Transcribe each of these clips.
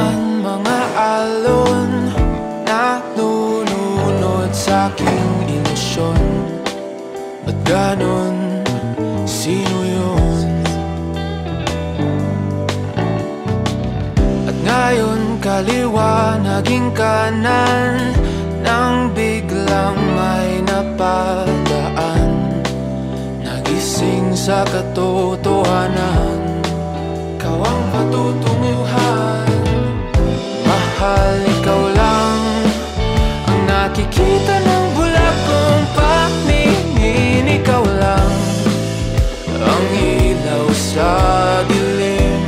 man mga alon na nununod sa aking ilusyon. Ba't ganon? Sino yun? At ngayon kaliwa naging kanan nang biglang may napadaan. Nagising sa katotohanan, ikaw ang patutunguhan. Mahal, ikaw lang ang nakikita ng bulag kong paningin. Ikaw lang ang ilaw sa dilim.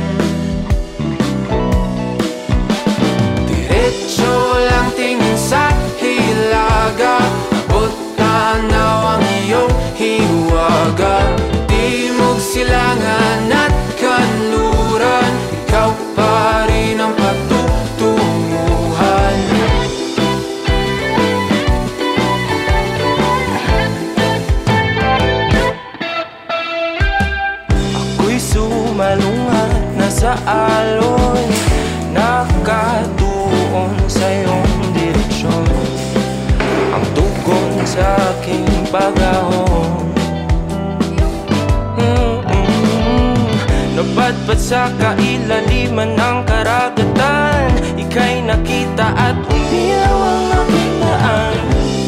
Diretso lang tingin sa hilaga, abot tanaw ang iyong hiwaga. Timog, silangan at kanluran, ikaw pa rin ang patutunguhan. Ako'y sumalungat na sa alon, nakatuon sa iyong direksyon. Ang tugon sa aking pag-ahon, napadpad sa kailaliman ng karagatan. Ika'y nakita at umilaw ang aking daan,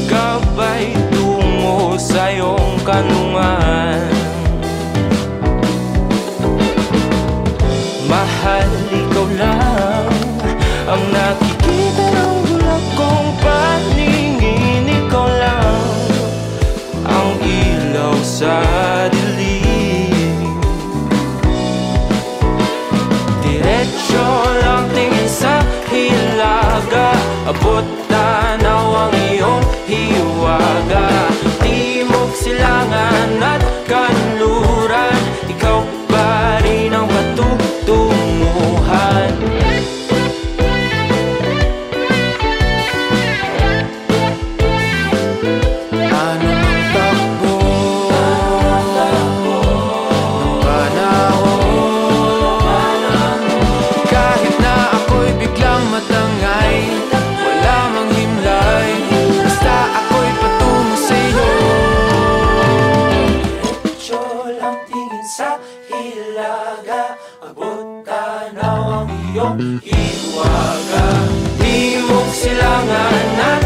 gabay tungo sa iyong kanlungan. Mahal, ikaw lang ang nakikita ng bulag kong paningin. Ikaw lang ang ilaw sa dilim. Diretso lang tingin sa hilaga, abot tanaw ang iyong hiwaga. Timog, silangan at kanluran, ikaw pa rin ang patutunguhan. Sa hilaga, abot tanaw ang iyong hiwaga. Timog, silangan at